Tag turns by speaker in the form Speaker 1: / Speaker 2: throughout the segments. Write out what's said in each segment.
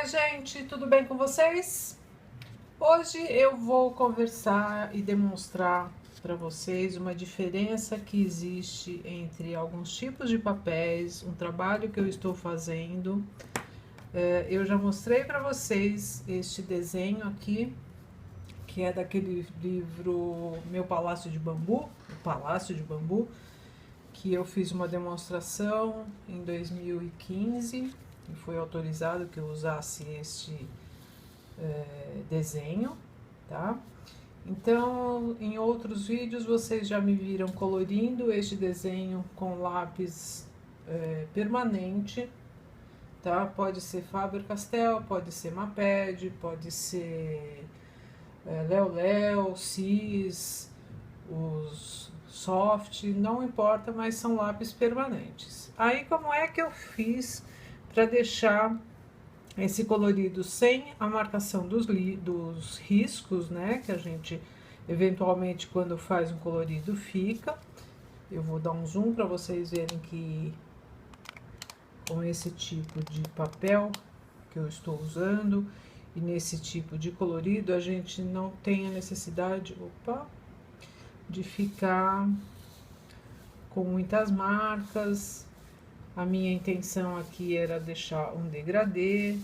Speaker 1: Oi, gente, tudo bem com vocês? Hoje eu vou conversar e demonstrar para vocês uma diferença que existe entre alguns tipos de papéis, um trabalho que eu estou fazendo. Eu já mostrei para vocês este desenho aqui, que é daquele livro Meu Palácio de Bambu, o Palácio de Bambu, que eu fiz uma demonstração em 2015 e foi autorizado que eu usasse este desenho, tá? Então, em outros vídeos vocês já me viram colorindo este desenho com lápis permanente, tá? Pode ser Faber-Castell, pode ser Maped, pode ser Leo-Leo, Cis, os soft, não importa, mas são lápis permanentes. Aí, como é que eu fiz para deixar esse colorido sem a marcação dos riscos, né? Que a gente eventualmente quando faz um colorido fica. Eu vou dar um zoom para vocês verem que com esse tipo de papel que eu estou usando e nesse tipo de colorido a gente não tem a necessidade, de ficar com muitas marcas. A minha intenção aqui era deixar um degradê,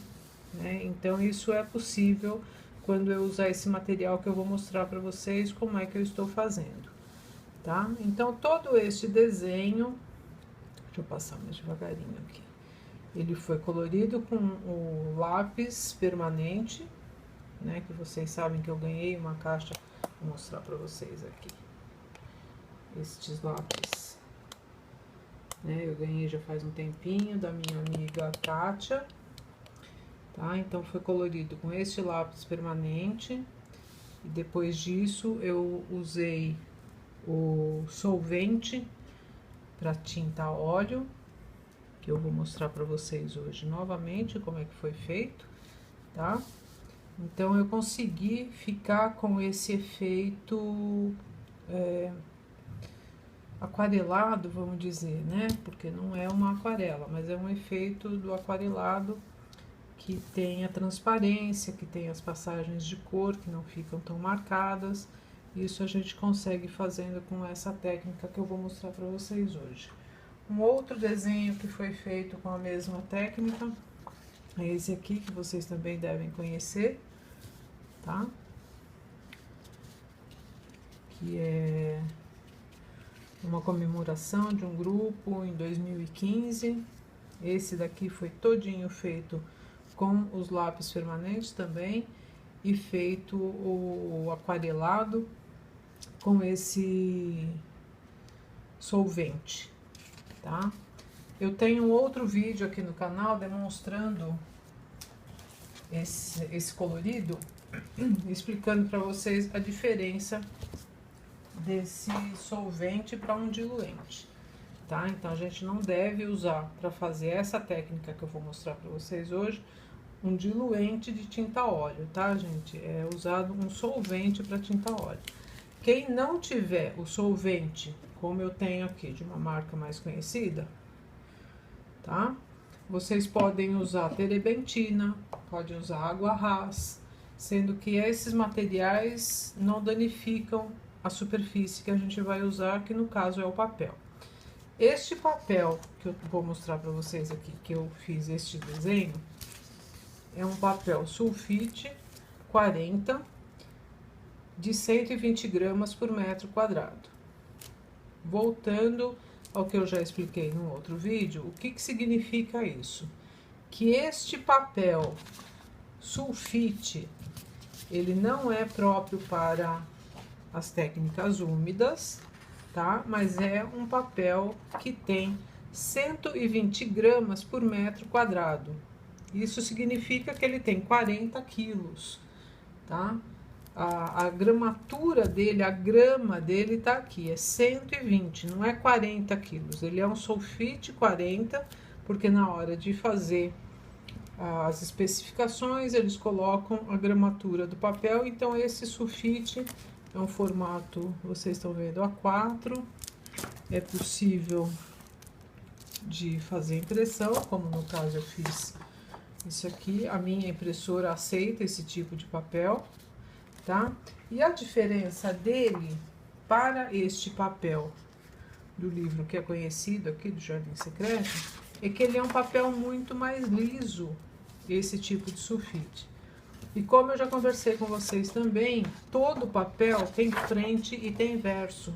Speaker 1: né? Então isso é possível quando eu usar esse material que eu vou mostrar para vocês como é que eu estou fazendo, tá? Então todo este desenho, deixa eu passar mais devagarinho aqui, ele foi colorido com o lápis permanente, né? Que vocês sabem que eu ganhei uma caixa, vou mostrar para vocês aqui, estes lápis. Eu ganhei já faz um tempinho da minha amiga Kátia, tá? Então foi colorido com este lápis permanente e depois disso eu usei o solvente para tinta a óleo, que eu vou mostrar para vocês hoje novamente como é que foi feito, tá? Então eu consegui ficar com esse efeito aquarelado, vamos dizer, né? Porque não é uma aquarela, mas é um efeito do aquarelado que tem a transparência, que tem as passagens de cor que não ficam tão marcadas. Isso a gente consegue fazendo com essa técnica que eu vou mostrar para vocês hoje. Um outro desenho que foi feito com a mesma técnica é esse aqui, que vocês também devem conhecer, tá? Que é uma comemoração de um grupo em 2015. Esse daqui foi todinho feito com os lápis permanentes também e feito o aquarelado com esse solvente, tá? Eu tenho um outro vídeo aqui no canal demonstrando esse colorido, explicando para vocês a diferença desse solvente para um diluente, tá? Então a gente não deve usar para fazer essa técnica que eu vou mostrar para vocês hoje um diluente de tinta óleo, tá, gente? É usado um solvente para tinta óleo. Quem não tiver o solvente, como eu tenho aqui, de uma marca mais conhecida, tá? Vocês podem usar terebentina, pode usar água ras, sendo que esses materiais não danificam a superfície que a gente vai usar, que no caso é o papel. Este papel que eu vou mostrar para vocês aqui, que eu fiz este desenho, é um papel sulfite 40 de 120 gramas por metro quadrado. Voltando ao que eu já expliquei no outro vídeo, o que significa isso? Que este papel sulfite, ele não é próprio para as técnicas úmidas, tá? Mas é um papel que tem 120 gramas por metro quadrado. Isso significa que ele tem 40 quilos, tá? A gramatura dele, a grama dele tá aqui, é 120, não é 40 quilos. Ele é um sulfite 40, porque na hora de fazer as especificações, eles colocam a gramatura do papel. Então, esse sulfite é um formato, vocês estão vendo, A4. É possível de fazer impressão, como no caso eu fiz Isso aqui, a minha impressora aceita esse tipo de papel, tá? E a diferença dele para este papel do livro que é conhecido aqui, do Jardim Secreto, é que ele é um papel muito mais liso, esse tipo de sulfite. E como eu já conversei com vocês também, todo papel tem frente e tem verso.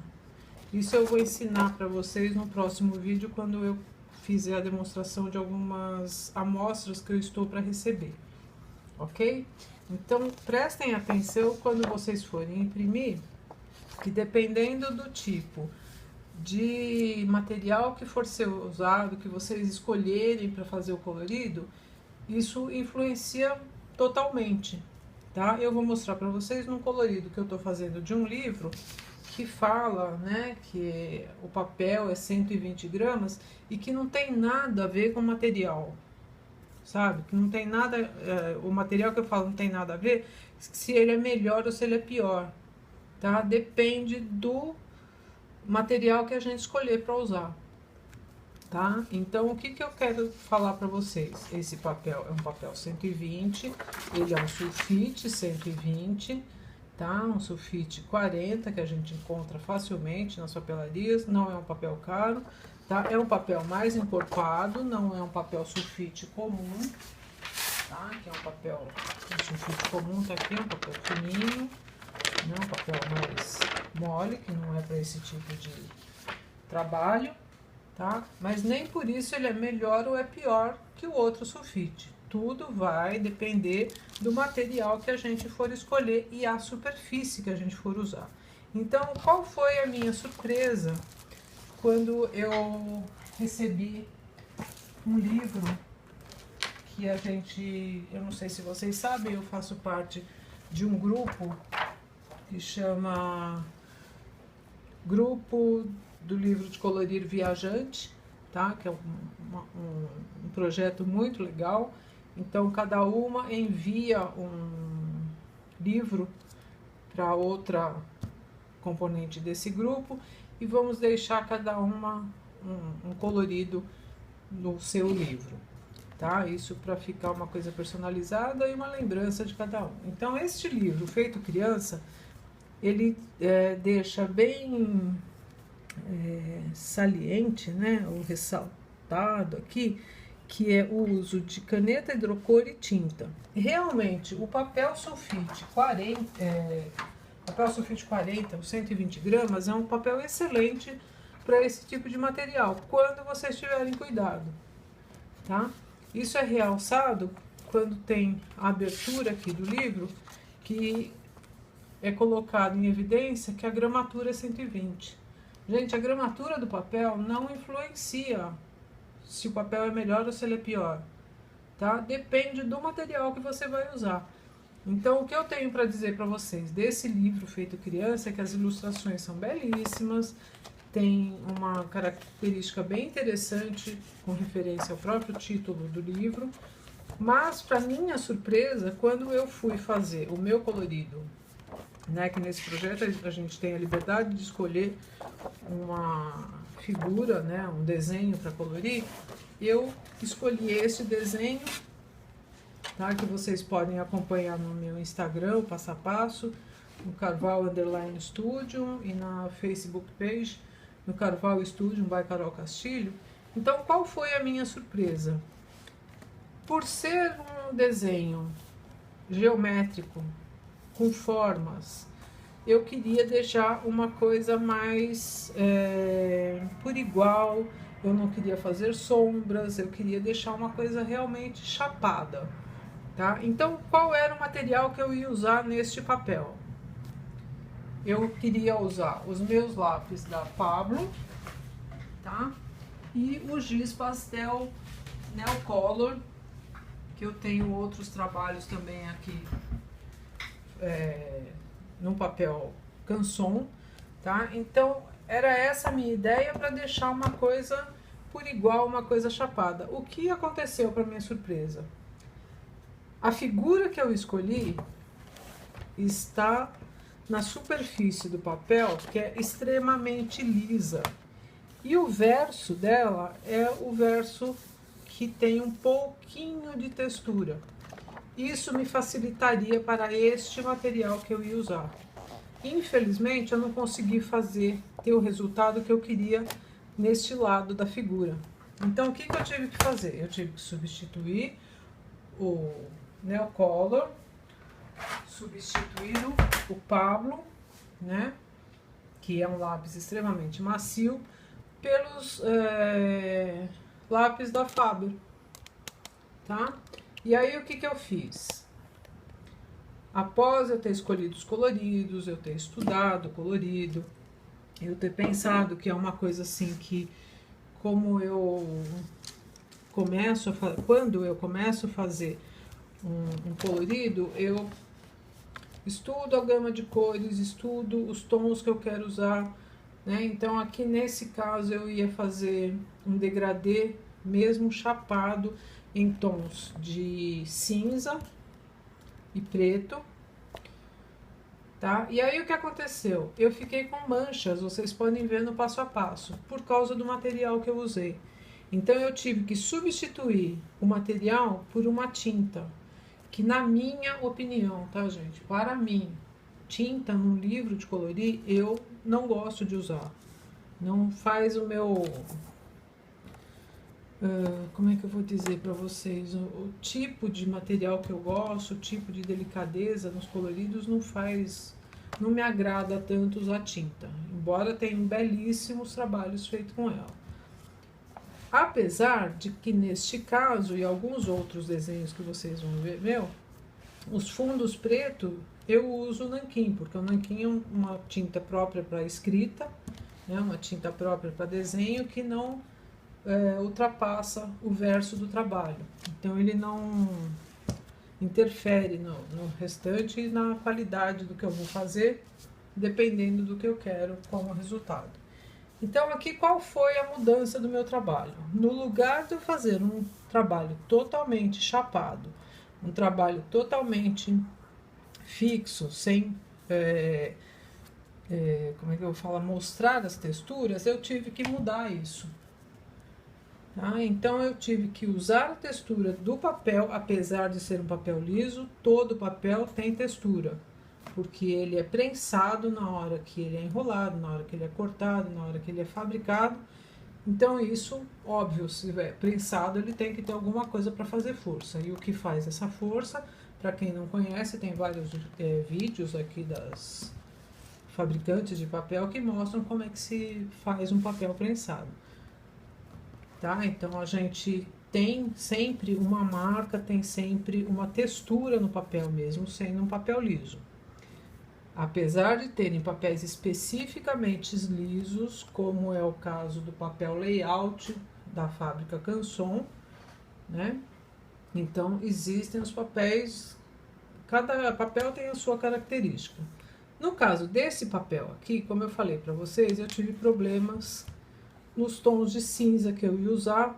Speaker 1: Isso eu vou ensinar para vocês no próximo vídeo, quando eu fizer a demonstração de algumas amostras que eu estou para receber, ok? Então, prestem atenção quando vocês forem imprimir, que dependendo do tipo de material que for ser usado, que vocês escolherem para fazer o colorido, isso influencia totalmente, tá? Eu vou mostrar para vocês num colorido que eu estou fazendo de um livro que fala, né, que o papel é 120 gramas e que não tem nada a ver com o material, sabe? Que não tem nada, o material que eu falo não tem nada a ver, se ele é melhor ou se ele é pior, tá? Depende do material que a gente escolher para usar, tá? Então, o que eu quero falar para vocês? Esse papel é um papel 120, ele é um sulfite 120, tá? Um sulfite 40 que a gente encontra facilmente nas papelarias, não é um papel caro, tá? É um papel mais encorpado, não é um papel sulfite comum, tá? Que é um papel, o sulfite comum tá aqui, é um papel fininho, né? Um papel mais mole, que não é para esse tipo de trabalho, tá? Mas nem por isso ele é melhor ou é pior que o outro sulfite. Tudo vai depender do material que a gente for escolher e a superfície que a gente for usar. Então, qual foi a minha surpresa quando eu recebi um livro que a gente, eu não sei se vocês sabem, eu faço parte de um grupo que chama Grupo do Livro de Colorir Viajante, tá? Que é um projeto muito legal. Então, cada uma envia um livro para outra componente desse grupo e vamos deixar cada uma um colorido no seu livro, tá? Isso para ficar uma coisa personalizada e uma lembrança de cada um. Então, este livro, Feito Criança, ele deixa bem saliente, né, ou ressaltado aqui, que é o uso de caneta, hidrocor e tinta. Realmente, o papel sulfite 40, os 120 gramas, é um papel excelente para esse tipo de material, quando vocês tiverem cuidado, tá? Isso é realçado quando tem a abertura aqui do livro, que é colocado em evidência que a gramatura é 120. Gente, a gramatura do papel não influencia se o papel é melhor ou se ele é pior, tá? Depende do material que você vai usar. Então, o que eu tenho para dizer para vocês desse livro Feito Criança é que as ilustrações são belíssimas, tem uma característica bem interessante com referência ao próprio título do livro, mas, para minha surpresa, quando eu fui fazer o meu colorido, né, que nesse projeto a gente tem a liberdade de escolher uma figura, né, um desenho para colorir, eu escolhi esse desenho, tá, que vocês podem acompanhar no meu Instagram, o passo a passo, no Carval Underline Studio e na Facebook page, no Carval Studio by Carol Castilho. Então, qual foi a minha surpresa? Por ser um desenho geométrico, com formas, eu queria deixar uma coisa mais por igual, eu não queria fazer sombras, eu queria deixar uma coisa realmente chapada, tá? Então, qual era o material que eu ia usar neste papel? Eu queria usar os meus lápis da Pablo, tá? E o giz pastel Neocolor, que eu tenho outros trabalhos também aqui no papel Canson, tá? Então, era essa a minha ideia para deixar uma coisa por igual, uma coisa chapada. O que aconteceu para minha surpresa? A figura que eu escolhi está na superfície do papel, que é extremamente lisa. E o verso dela é o verso que tenha um pouquinho de textura. Isso me facilitaria para este material que eu ia usar. Infelizmente, eu não consegui ter o resultado que eu queria neste lado da figura. Então, o que eu tive que fazer? Eu tive que substituir o Neocolor, substituir o Pablo, né, que é um lápis extremamente macio, pelos lápis da Faber, tá? E aí, o que eu fiz? Após eu ter escolhido os coloridos, eu ter estudado colorido, eu ter pensado que é uma coisa assim que, como eu começo a quando eu começo a fazer um colorido, eu estudo a gama de cores, estudo os tons que eu quero usar, né? Então aqui nesse caso eu ia fazer um degradê mesmo chapado em tons de cinza e preto, tá? E aí o que aconteceu? Eu fiquei com manchas, vocês podem ver no passo a passo, por causa do material que eu usei. Então eu tive que substituir o material por uma tinta, que na minha opinião, tá, gente? Para mim, tinta num livro de colorir, eu não gosto de usar. Não faz o meu... como é que eu vou dizer para vocês? O tipo de material que eu gosto, o tipo de delicadeza nos coloridos não me agrada tanto usar tinta. Embora tenha belíssimos trabalhos feitos com ela. Apesar de que neste caso e alguns outros desenhos que vocês vão ver, os fundos pretos eu uso o nanquim, porque o nanquim é uma tinta própria para escrita, né, uma tinta própria para desenho que não ultrapassa o verso do trabalho. Então ele não interfere no restante e na qualidade do que eu vou fazer, dependendo do que eu quero como resultado. Então aqui qual foi a mudança do meu trabalho? No lugar de eu fazer um trabalho totalmente chapado, um trabalho totalmente fixo, sem, como é que eu falo, mostrar as texturas, eu tive que mudar isso. Tá? Então eu tive que usar a textura do papel, apesar de ser um papel liso, todo papel tem textura, porque ele é prensado na hora que ele é enrolado, na hora que ele é cortado, na hora que ele é fabricado. Então isso, óbvio, se é prensado, ele tem que ter alguma coisa para fazer força. E o que faz essa força, para quem não conhece, tem vários vídeos aqui das fabricantes de papel que mostram como é que se faz um papel prensado. Tá? Então a gente tem sempre uma marca, tem sempre uma textura no papel mesmo, sendo um papel liso. Apesar de terem papéis especificamente lisos, como é o caso do papel layout da fábrica Canson, né? Então existem os papéis, cada papel tem a sua característica. No caso desse papel aqui, como eu falei para vocês, eu tive problemas nos tons de cinza que eu ia usar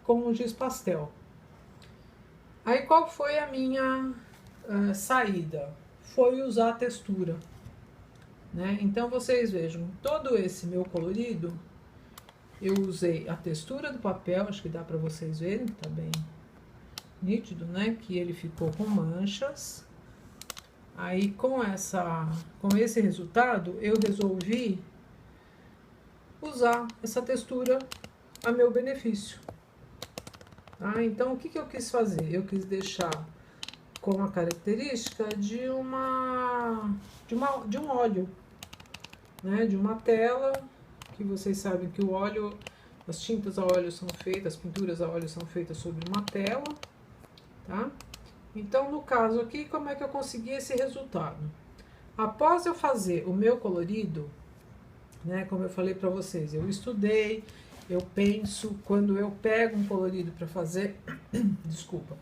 Speaker 1: com o giz pastel. Aí qual foi a minha saída? Foi usar a textura, né? Então vocês vejam, todo esse meu colorido, eu usei a textura do papel, acho que dá para vocês verem, tá bem nítido, né? Que ele ficou com manchas. Aí com esse resultado, eu resolvi usar essa textura a meu benefício. Tá? Então, o que eu quis fazer? Eu quis deixar com a característica de um óleo, né? De uma tela, que vocês sabem que o óleo, as tintas a óleo são feitas, as pinturas a óleo são feitas sobre uma tela, tá? Então, no caso aqui, como é que eu consegui esse resultado? Após eu fazer o meu colorido, né, como eu falei para vocês, eu estudei, eu penso, quando eu pego um colorido para fazer, desculpa,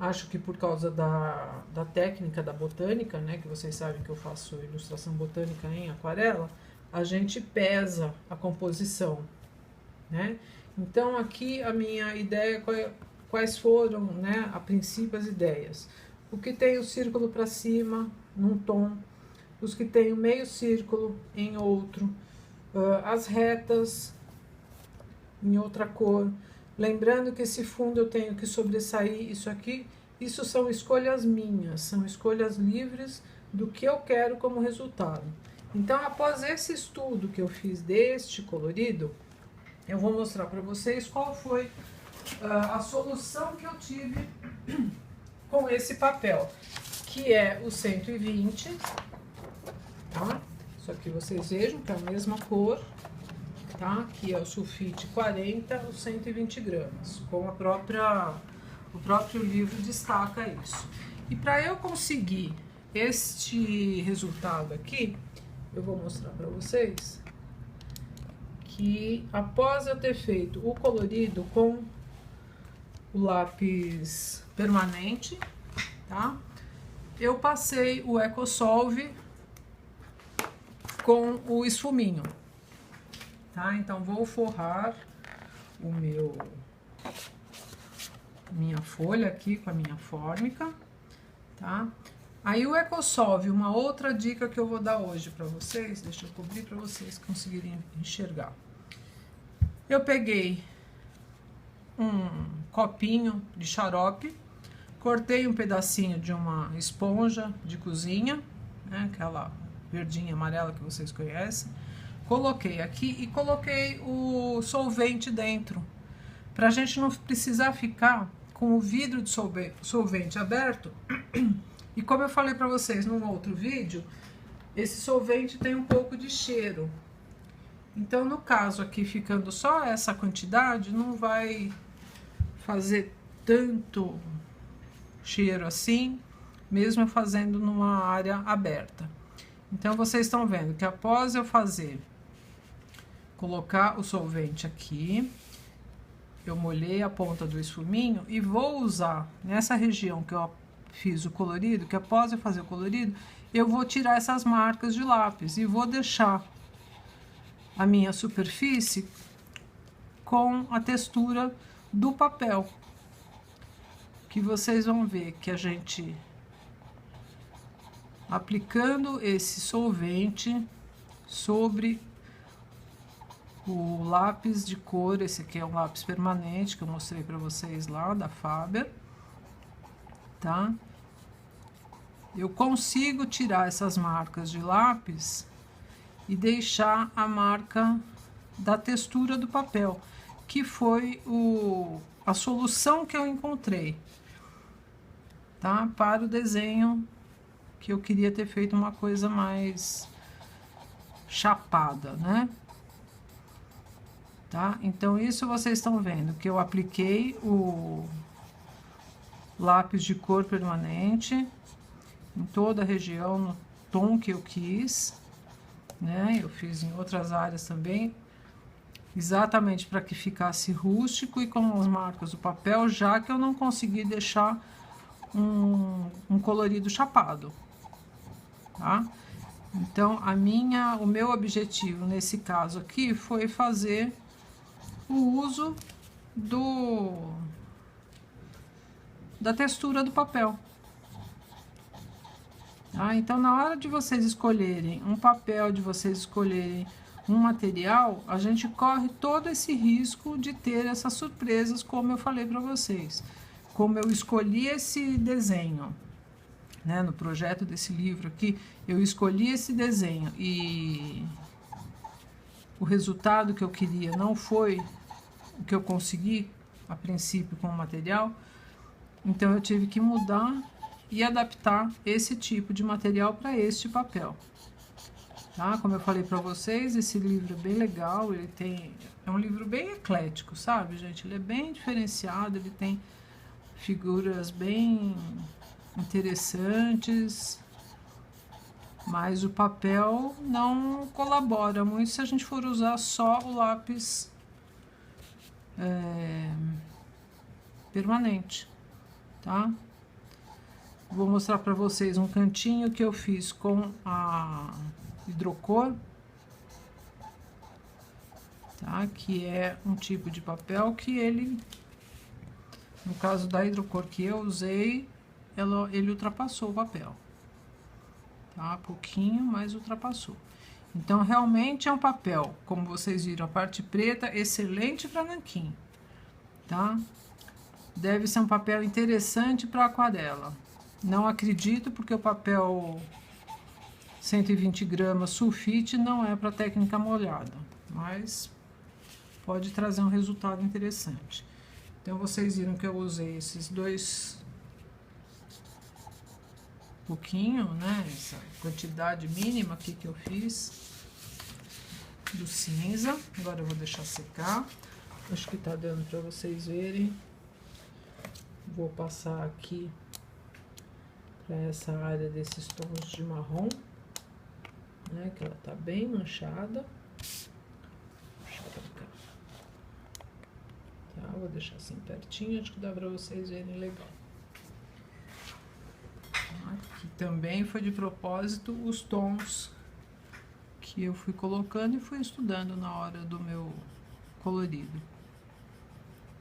Speaker 1: acho que por causa da técnica da botânica, né, que vocês sabem que eu faço ilustração botânica em aquarela, a gente pesa a composição, né? Então aqui a minha ideia, quais foram, né, a princípio as ideias. O que tem o círculo para cima, num tom, os que tem o meio círculo em outro, as retas em outra cor. Lembrando que esse fundo eu tenho que sobressair isso aqui. Isso são escolhas minhas, são escolhas livres do que eu quero como resultado. Então, após esse estudo que eu fiz deste colorido, eu vou mostrar para vocês qual foi a solução que eu tive com esse papel, que é o 120, tá? Isso aqui vocês vejam que é a mesma cor, tá? Aqui é o sulfite 40, os 120 gramas, com o próprio livro destaca isso. E para eu conseguir este resultado aqui, eu vou mostrar para vocês que após eu ter feito o colorido com o lápis permanente, tá? Eu passei o EcoSolve com o esfuminho, tá? Então vou forrar minha folha aqui com a minha fórmica, tá? Aí o EcoSolve, uma outra dica que eu vou dar hoje para vocês, deixa eu cobrir para vocês conseguirem enxergar. Eu peguei um copinho de xarope, cortei um pedacinho de uma esponja de cozinha, né, aquela verdinha amarela que vocês conhecem, coloquei aqui e coloquei o solvente dentro, para a gente não precisar ficar com o vidro de solvente aberto. E como eu falei para vocês num outro vídeo, esse solvente tem um pouco de cheiro. Então, no caso aqui, ficando só essa quantidade, não vai fazer tanto cheiro assim, mesmo fazendo numa área aberta. Então, vocês estão vendo que após eu colocar o solvente aqui, eu molhei a ponta do esfuminho e vou usar nessa região que eu fiz o colorido, que após eu fazer o colorido, eu vou tirar essas marcas de lápis e vou deixar a minha superfície com a textura do papel, que vocês vão ver que a gente aplicando esse solvente sobre o lápis de cor. Esse aqui é um lápis permanente que eu mostrei para vocês lá da Faber, tá? Eu consigo tirar essas marcas de lápis e deixar a marca da textura do papel, que foi a solução que eu encontrei, tá? Para o desenho que eu queria ter feito uma coisa mais chapada, né? Tá? Então, isso vocês estão vendo, que eu apliquei o lápis de cor permanente em toda a região, no tom que eu quis, né? Eu fiz em outras áreas também, exatamente para que ficasse rústico e com as marcas do papel, já que eu não consegui deixar um colorido chapado, tá? Então, o meu objetivo nesse caso aqui foi fazer o uso da textura do papel. Tá? Então, na hora de vocês escolherem um papel, de vocês escolherem um material, a gente corre todo esse risco de ter essas surpresas, como eu falei para vocês. Como eu escolhi esse desenho, né, no projeto desse livro aqui, eu escolhi esse desenho e o resultado que eu queria não foi o que eu consegui a princípio com o material, então eu tive que mudar e adaptar esse tipo de material para este papel, tá? Como eu falei para vocês, esse livro é bem legal, é um livro bem eclético, sabe, gente? Ele é bem diferenciado, ele tem figuras bem interessantes, mas o papel não colabora muito se a gente for usar só o lápis permanente, tá? Vou mostrar para vocês um cantinho que eu fiz com a hidrocor, tá? Que é um tipo de papel que ele, no caso da hidrocor que eu usei, ele ultrapassou o papel, tá? Pouquinho, mas ultrapassou. Então, realmente é um papel, como vocês viram, a parte preta, excelente para nanquim. tá? Deve ser um papel interessante para aquarela. Não acredito, porque o papel 120 gramas sulfite não é para técnica molhada, mas pode trazer um resultado interessante. Então, vocês viram que eu usei esses dois pouquinho, né? Essa quantidade mínima aqui que eu fiz do cinza. Agora eu vou deixar secar. Acho que tá dando para vocês verem. Vou passar aqui para essa área desses tons de marrom, né? Que ela tá bem manchada. Deixa eu cá. Tá, vou deixar assim pertinho, acho que dá para vocês verem legal. Aqui também foi de propósito os tons que eu fui colocando e fui estudando na hora do meu colorido.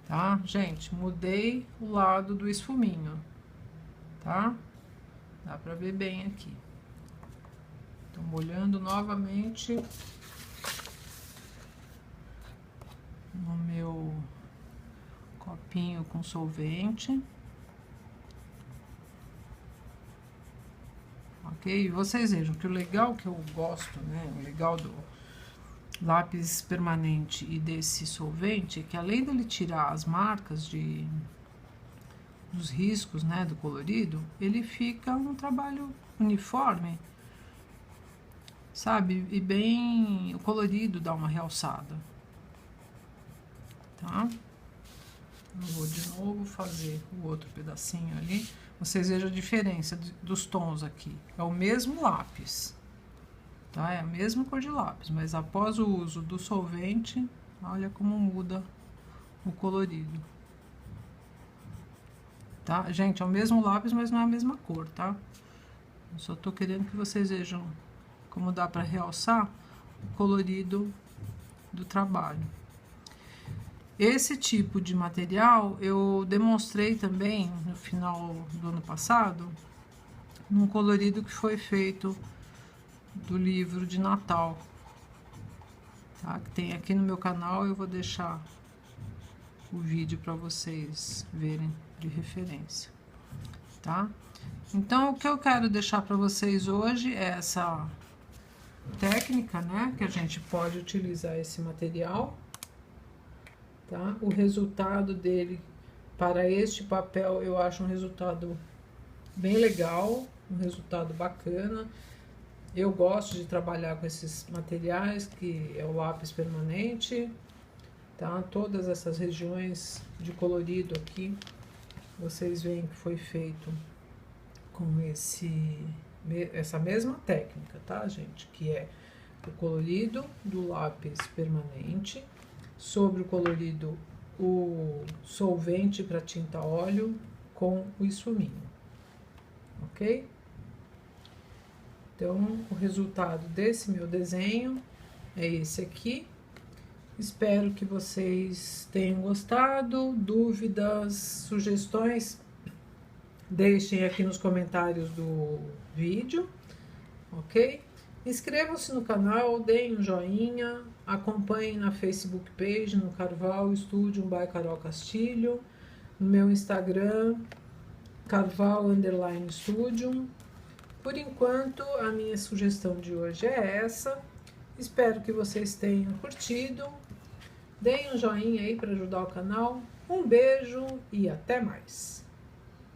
Speaker 1: Tá, gente? Mudei o lado do esfuminho, tá? Dá pra ver bem aqui. Tô molhando novamente no meu copinho com solvente. Ok? Vocês vejam que o legal que eu gosto, né? O legal do lápis permanente e desse solvente é que, além dele tirar as marcas dos riscos, né, do colorido, ele fica um trabalho uniforme, sabe? E bem, o colorido dá uma realçada, tá? Eu vou de novo fazer o outro pedacinho ali. Vocês vejam a diferença dos tons aqui. É o mesmo lápis, tá? É a mesma cor de lápis, mas após o uso do solvente, olha como muda o colorido. Tá? Gente, é o mesmo lápis, mas não é a mesma cor, tá? Eu só tô querendo que vocês vejam como dá para realçar o colorido do trabalho. Esse tipo de material eu demonstrei também no final do ano passado, num colorido que foi feito do livro de Natal, tá? Que tem aqui no meu canal, eu vou deixar o vídeo para vocês verem de referência, tá? Então, o que eu quero deixar para vocês hoje é essa técnica, né? Que a gente pode utilizar esse material, tá? O resultado dele para este papel eu acho um resultado bem legal, um resultado bacana. Eu gosto de trabalhar com esses materiais, que é o lápis permanente, tá? Todas essas regiões de colorido aqui, vocês veem que foi feito com essa mesma técnica, tá, gente? Que é o colorido do lápis permanente sobre o colorido, o solvente para tinta óleo com o esfuminho, ok? Então, o resultado desse meu desenho é esse aqui. Espero que vocês tenham gostado. Dúvidas, sugestões, deixem aqui nos comentários do vídeo, ok? Inscrevam-se no canal, deem um joinha, acompanhem na Facebook Page, no Carval Studio by Carol Castilho, no meu Instagram, Carval_Studio. Por enquanto, a minha sugestão de hoje é essa. Espero que vocês tenham curtido. Deem um joinha aí para ajudar o canal. Um beijo e até mais!